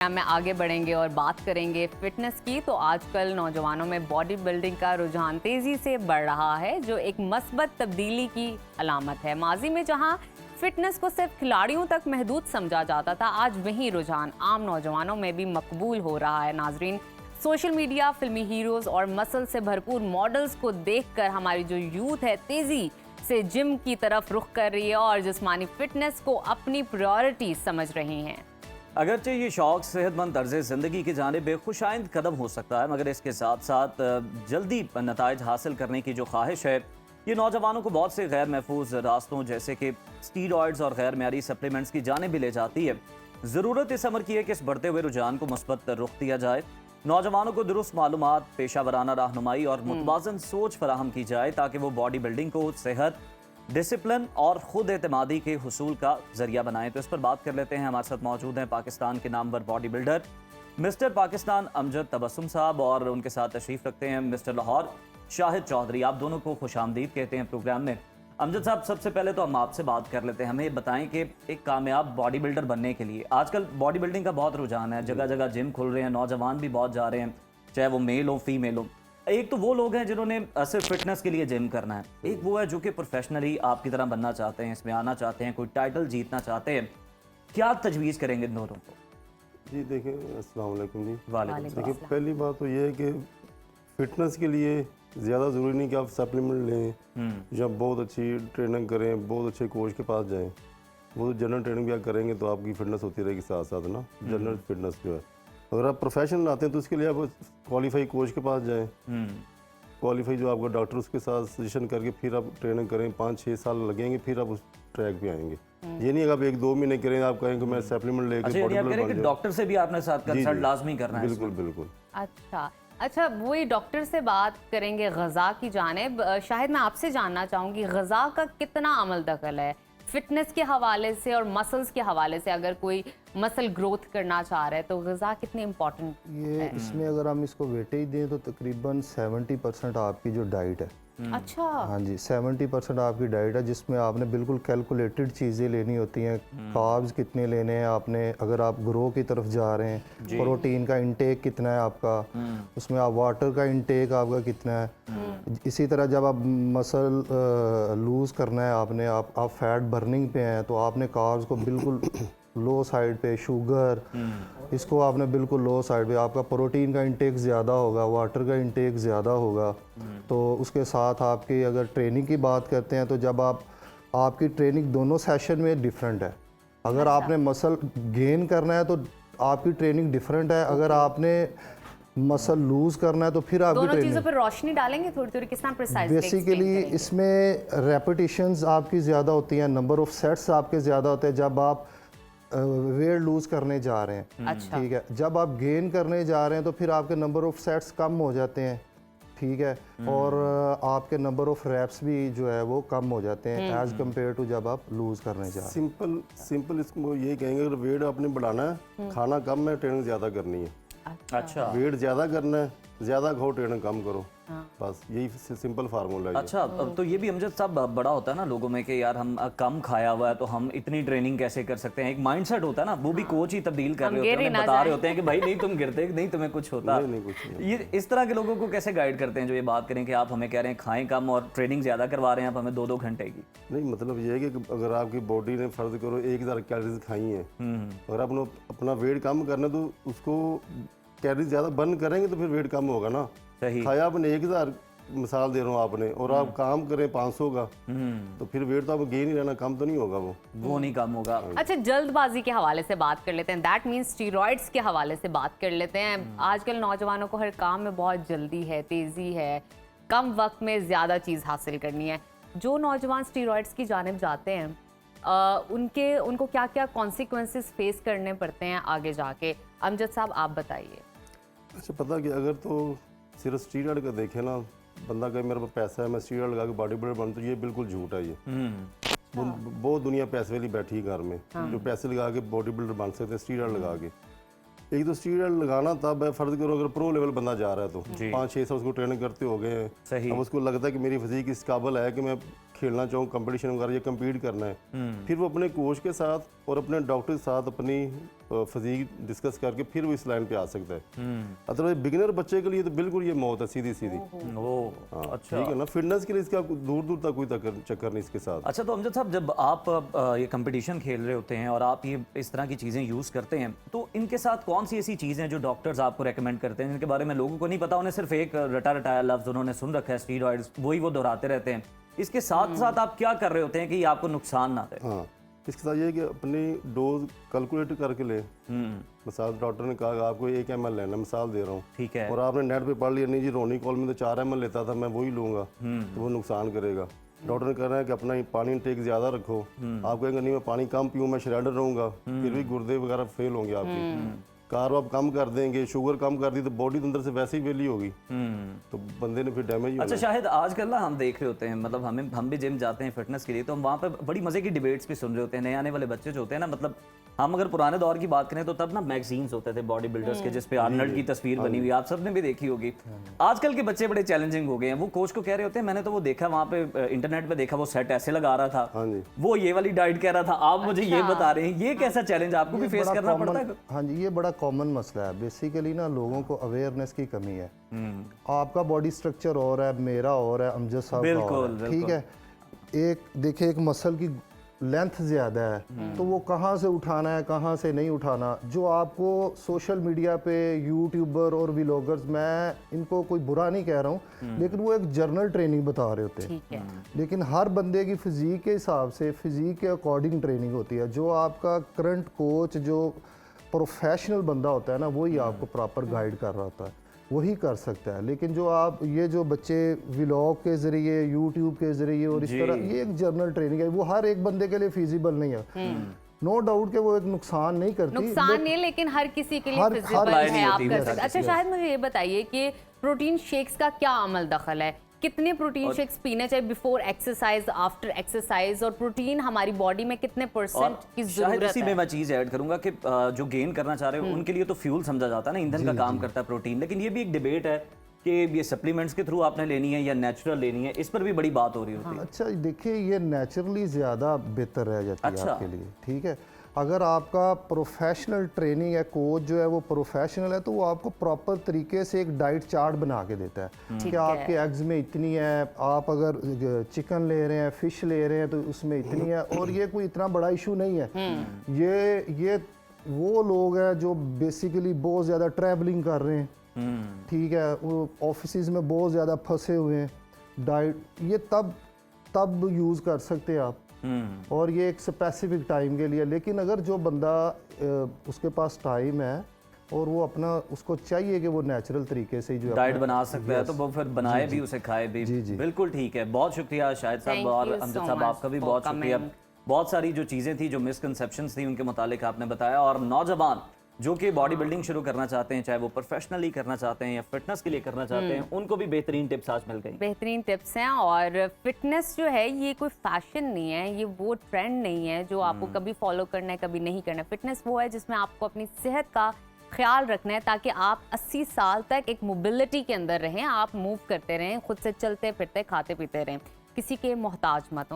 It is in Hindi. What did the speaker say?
में आगे बढ़ेंगे और बात करेंगे फिटनेस की। तो आजकल नौजवानों में बॉडी बिल्डिंग का रुझान तेजी से बढ़ रहा है, जो एक मस्बत तब्दीली की अलामत है। माजी में जहां फिटनेस को सिर्फ खिलाड़ियों तक महदूद समझा जाता था, आज वही रुझान आम नौजवानों में भी मकबूल हो रहा है। नाजरीन, सोशल मीडिया, फिल्मी हीरोज और मसल से भरपूर मॉडल्स को देखकर हमारी जो यूथ है तेजी से जिम की तरफ रुख कर रही है और जिस्मानी फिटनेस को अपनी प्रायोरिटी समझ रही हैं। अगरचे ये शौक सेहतमंद तर्ज ज़िंदगी की जानिब बेखुशाइंद कदम हो सकता है, मगर इसके साथ साथ जल्दी नताइज हासिल करने की जो ख्वाहिश है, ये नौजवानों को बहुत से गैर महफूज रास्तों जैसे कि स्टीरॉयड्स और गैर म्यारी सप्लीमेंट्स की जानिब भी ले जाती है। ज़रूरत इस अमर की है कि इस बढ़ते हुए रुझान को मुस्बत रुख दिया जाए, नौजवानों को दुरुस्त मालूमात, पेशा वराना रहनुमाई और मुतवाज़न सोच फराहम की जाए ताकि वो बॉडी बिल्डिंग को सेहत, डिसिप्लिन और खुद एतमादी के हुसूल का जरिया बनाएं। तो इस पर बात कर लेते हैं। हमारे साथ मौजूद हैं पाकिस्तान के Namvar body builder mister Pakistan Amjad Tabassum साहब, और उनके साथ तशरीफ रखते हैं मिस्टर लाहौर शाहिद चौधरी। आप दोनों को खुशामदीद कहते हैं प्रोग्राम में। अमजद साहब, सबसे पहले तो हम आपसे बात कर लेते हैं। हमें बताएं कि एक कामयाब बॉडी बिल्डर बनने के लिए आजकल बॉडी बिल्डिंग का बहुत रुझान है, जगह जगह जिम खुल रहे हैं, नौजवान भी बहुत जा रहे हैं, चाहे वो मेल हो फीमेल हो। एक तो वो लोग हैं जिन्होंने सिर्फ फिटनेस के लिए जिम करना है, एक वो है जो कि प्रोफेशनली आपकी तरह बनना चाहते हैं, इसमें आना चाहते हैं, कोई टाइटल जीतना चाहते हैं। क्या तजवीज़ करेंगे इन दोनों को? जी देखिए, अस्सलाम वालेकुम जी। वालेकुम। देखिए, पहली बात तो ये है कि फिटनेस के लिए ज़्यादा ज़रूरी नहीं कि आप सप्लीमेंट लें या बहुत अच्छी ट्रेनिंग करें, बहुत अच्छे कोच के पास जाएं। वो जनरल ट्रेनिंग भी आप करेंगे तो आपकी फ़िटनेस होती रहेगी साथ साथ ना। जनरल फिटनेस जो है, अगर आप प्रोफेशनल आते हैं तो उसके लिए आप क्वालिफाई कोच के पास जाएं। क्वालिफाई जो आपका डॉक्टर, उसके साथ सजेशन करके फिर आप ट्रेनिंग करें। 5-6 साल लगेंगे, फिर आप उस ट्रैक पे आएंगे। ये नहीं अगर आप 1-2 महीने करें आप कहें कि मैं सप्लीमेंट लेके बॉडी बिल्डर बन जाऊं। डॉक्टर से भी आपने साथ कंसल्ट लाजमी करना है। बिल्कुल बिल्कुल। अच्छा, वही डॉक्टर से बात करेंगे ग़ज़ा की जानिब। शाहिद, मैं आपसे जानना चाहूँगी, ग़ज़ा का कितना अमल दखल है फिटनेस के हवाले से और मसल्स के हवाले से? अगर कोई मसल ग्रोथ करना चाह रहा है तो ग़ज़ा कितनी इम्पोर्टेंट ये है? इसमें अगर हम इसको वेटेज दें तो तकरीबन 70% आपकी जो डाइट है। अच्छा। हाँ जी, 70% आपकी डाइट है, जिसमें आपने बिल्कुल कैलकुलेटेड चीज़ें लेनी होती हैं। कार्ब्स कितने लेने हैं आपने, अगर आप ग्रो की तरफ जा रहे हैं, प्रोटीन का इंटेक कितना है आपका, उसमें आप वाटर का इंटेक आपका कितना है। इसी तरह जब आप मसल लूज़ करना है आपने, आप फैट बर्निंग पे हैं तो आपने कार्ब्स को बिल्कुल लो साइड पे, शुगर इसको आपने बिल्कुल लो साइड पे, आपका प्रोटीन का इंटेक ज़्यादा होगा, वाटर का इंटेक ज़्यादा होगा। तो उसके साथ आपकी अगर ट्रेनिंग की बात करते हैं तो जब आपकी ट्रेनिंग दोनों सेशन में डिफरेंट है। अगर आपने मसल गेन करना है तो आपकी ट्रेनिंग डिफरेंट है, अगर आपने मसल लूज करना है तो फिर आपकी दोनों ट्रेनिंग चीज़ों पर रोशनी डालेंगे थोड़ी किस तरह प्रिसाइज बेसिकली इसमें रेपिटेशंस आपकी ज़्यादा होती हैं, नंबर ऑफ सेट्स आपके ज़्यादा होते हैं जब आप वेट लूज करने जा रहे हैं। अच्छा। ठीक है, जब आप गेन करने जा रहे हैं तो फिर आपके नंबर ऑफ सेट्स कम हो जाते हैं। ठीक है, और आपके नंबर ऑफ रैप्स भी जो है वो कम हो जाते हैं एज कम्पेयर टू जब आप लूज करने जा रहे हैं। सिंपल इसको ये कहेंगे, अगर वेट आपने बढ़ाना है, खाना कम है, ट्रेनिंग ज़्यादा करनी है। अच्छा, वेट ज़्यादा करना है, ज़्यादा खाओ, ट्रेनिंग कम करो। बस यही सिंपल फार्मूला है। अच्छा, तो ये भी अमजद साहब बड़ा होता है ना लोगों में कि यार हम कम खाया हुआ है तो हम इतनी ट्रेनिंग कैसे कर सकते हैं। एक माइंडसेट होता है ना, वो भी कोच ही तब्दील कर रहे होते हैं, उन्हें बता रहे होते हैं कि भाई नहीं तुम गिरते, नहीं तुम्हें कुछ होता। नहीं कुछ नहीं। ये इस तरह के लोगों को कैसे गाइड करते हैं जो ये बात करें कि आप हमें कह रहे हैं खाएं कम और ट्रेनिंग ज़्यादा करवा रहे हैं आप हमें 2-2 घंटे की? नहीं, मतलब ये है कि अगर आपकी बॉडी ने फर्ज करो 1000 कैलोरीज खाई हैं, अगर आपने अपना वेट कम करना है तो उसको कैलोरीज ज़्यादा बर्न करेंगे तो फिर वेट कम होगा ना। सही। खाया आपने 1000, मिसाल दे रहा हूँ आपने, और आप काम करें 500 का, तो फिर वेट तो आप गेन ही रहना, कम तो नहीं होगा वो नहीं कम होगा। अच्छा, जल्दबाजी के हवाले से बात कर लेते हैं, दैट मीन्स स्टीरॉयड्स के हवाले से बात कर लेते हैं। आजकल नौजवानों को हर काम में बहुत जल्दी है, तेज़ी है, कम वक्त में ज़्यादा चीज़ हासिल करनी है। जो नौजवान स्टीरॉयड्स की जानिब जाते हैं उनको क्या क्या कॉन्सिक्वेंसेस फेस करने पड़ते हैं आगे जाके? अमजद साहब, आप बताइए। अच्छा, पता कि अगर तो सिर्फ स्टीरॉयड का देखें ना, बंदा कहे मेरे पास पैसा है मैं स्टीरॉयड लगा के बॉडी बिल्डर बन, तो ये बिल्कुल झूठ है। ये बहुत दुनिया पैसे वाली बैठी है घर में, जो पैसे लगा के बॉडी बिल्डर बन सकते हैं स्टीरॉयड लगा के। एक तो स्टीरॉयड लगाना तब है, फर्ज करो अगर प्रो लेवल बंदा जा रहा है तो 5-6 साल उसको ट्रेनिंग करते हो गए हैं, अब उसको लगता है कि मेरी फिजिक इस काबिल है कि मैं खेलना चाहूँ, कंपटीशन वगैरह या कम्पीट करना है। फिर वो अपने कोच के साथ और अपने डॉक्टर के साथ अपनी फिजिक डिस्कस करके फिर वो इस लाइन पे आ सकता है। अदरवाइज बिगिनर बच्चे के लिए तो बिल्कुल ये मौत है सीधी सीधी। ओ अच्छा, ठीक है ना, फिटनेस के लिए इसका दूर दूर तक कोई चक्कर नहीं इसके साथ। अच्छा तो अमजद साहब, जब आप ये कंपटीशन खेल रहे होते हैं और आप ये इस तरह की चीज़ें यूज़ करते हैं, तो इनके साथ कौन सी ऐसी चीज़ें जो डॉक्टर्स आपको रेकमेंड करते हैं जिनके बारे में लोगों को नहीं पता, उन्हें सिर्फ एक रटा रटाया लफ्ज़ उन्होंने सुन रखा है स्टीरॉइड्स, वही वो दोहराते रहते हैं, इसके साथ साथ आप क्या कर रहे होते हैं कि ये आपको नुकसान ना दे? हाँ, इसके साथ ये है कि अपनी डोज कैलकुलेट करके ले। मिसाल डॉक्टर ने कहा आपको 1 ml लेना, मिसाल दे रहा हूँ, ठीक है, और आपने नेट पे पढ़ लिया नहीं जी रोनी कॉल में तो 4 ml लेता था, मैं वही लूँगा, तो वो नुकसान करेगा। डॉक्टर ने कहना है कि अपना पानी इंटेक ज़्यादा रखो, आप कहेंगे नहीं मैं पानी कम पीऊँ, मैं श्रेडर रहूँगा, फिर भी गुर्दे वगैरह फेल होंगे आपके। कार्ब आप कम कर देंगे, शुगर कम कर दी तो बॉडी तो अंदर से वैसे ही वेली होगी, तो बंदे ने फिर डैमेज ही अच्छा होना। शाहिद, आजकल ना हम देख रहे होते हैं, मतलब हम भी जिम जाते हैं फिटनेस के लिए, तो हम वहाँ पे बड़ी मजे की डिबेट्स भी सुन रहे होते हैं। नए आने वाले बच्चे जो होते हैं ना, मतलब हम अगर पुराने दौर की बात करें तो तब ना मैगजीन्स होते थे बॉडी बिल्डर्स के, जिसपे आर्नल्ड की तस्वीर बनी हुई, आप सबने भी देखी होगी। आजकल के बच्चे बड़े चैलेंजिंग हो गए हैं। वो कोच को कह रहे होते हैं, मैंने तो वो देखा वहाँ पे इंटरनेट पे देखा, वो सेट ऐसे लगा रहा था, हाँ जी, वो ये वाली डाइट कह रहा था, आप मुझे ये बता रहे हैं, ये कैसा चैलेंज आपको भी फेस करना पड़ता है? हाँ जी, ये बड़ा कॉमन मसला है। बेसिकली ना लोगों को अवेयरनेस की कमी है। आपका बॉडी स्ट्रक्चर और है, मेरा और है, अमजद साहब का और है, ठीक है। एक देखिए, एक मसल की लेंथ ज़्यादा है तो वो कहाँ से उठाना है, कहाँ से नहीं उठाना, जो आपको सोशल मीडिया पे यूट्यूबर और व्लॉगर्स, मैं इनको कोई बुरा नहीं कह रहा हूँ, लेकिन वो एक जर्नल ट्रेनिंग बता रहे होते हैं, लेकिन हर बंदे की फिज़ीक के हिसाब से, फिज़ीक के अकॉर्डिंग ट्रेनिंग होती है। जो आपका करंट कोच, जो प्रोफेशनल बंदा होता है ना, वही आपको प्रॉपर गाइड कर रहा होता है, वही कर सकता है। लेकिन जो आप ये जो बच्चे व्लॉग के ज़रिए, यूट्यूब के ज़रिए और इस तरह, ये एक जर्नल ट्रेनिंग है, वो हर एक बंदे के लिए फिजिबल नहीं है। नो डाउट कि वो एक नुकसान नहीं करती, नुकसान नहीं, लेकिन हर किसी के लिए हर फिजिबल है, आप कर सकते। अच्छा Yes. शायद मुझे ये बताइए कि प्रोटीन शेक्स का क्या अमल दखल है? कितने प्रोटीन शेक्स पीने चाहिए बिफोर एक्सरसाइज, आफ्टर एक्सरसाइज, और प्रोटीन हमारी बॉडी में कितने परसेंट की शायद जरूरत इसी में है? मैं चीज़ ऐड करूंगा कि जो गेन करना चाह रहे हो उनके लिए तो फ्यूल समझा जाता है ना, ईंधन का काम करता है प्रोटीन, लेकिन ये भी एक डिबेट है कि ये सप्लीमेंट्स के थ्रू आपने लेनी है या नेचुरल लेनी है, इस पर भी बड़ी बात हो रही होती है। अच्छा देखिए, ये नेचुरली ज़्यादा बेहतर रह जाती है अच्छा। आपके लिए, ठीक है। अगर आपका प्रोफेशनल ट्रेनिंग है, कोच जो है वो प्रोफेशनल है, तो वो आपको प्रॉपर तरीके से एक डाइट चार्ट बना के देता है कि आपके एग्स में इतनी है, आप अगर चिकन ले रहे हैं, फिश ले रहे हैं तो उसमें इतनी है, और ये कोई इतना बड़ा इशू नहीं है। ये वो लोग हैं जो बेसिकली बहुत ज़्यादा ट्रैवलिंग कर रहे हैं, ठीक है, वो ऑफिस में बहुत ज़्यादा फंसे हुए हैं, डाइट ये तब यूज़ कर सकते हैं आप, और ये एक स्पेसिफिक टाइम के लिए। लेकिन अगर जो बंदा उसके पास टाइम है और वो अपना, उसको चाहिए कि वो नेचुरल तरीके से जो डाइट बना सकता है, तो वो फिर बनाए भी, उसे खाए भी। बिल्कुल ठीक है, बहुत शुक्रिया शाहिद साहब और अमजद साहब, आपका भी बहुत शुक्रिया। बहुत सारी जो चीज़ें थी, जो मिसकंसेप्शंस थी, उनके मुतालिक आपने बताया, और नौजवान जो कि बॉडी बिल्डिंग शुरू करना चाहते हैं, चाहे वो प्रोफेशनली करना चाहते हैं या फिटनेस के लिए करना चाहते हैं, उनको भी बेहतरीन टिप्स आज मिल गई। बेहतरीन टिप्स हैं, और फिटनेस जो है ये कोई फैशन नहीं है, ये वो ट्रेंड नहीं है जो आपको कभी फॉलो करना है, कभी नहीं करना है। फिटनेस वो है जिसमें आपको अपनी सेहत का ख्याल रखना है, ताकि आप 80 साल तक एक मोबिलिटी के अंदर रहें, आप मूव करते रहें, खुद से चलते फिरते खाते पीते रहें, किसी के मोहताज मत हो।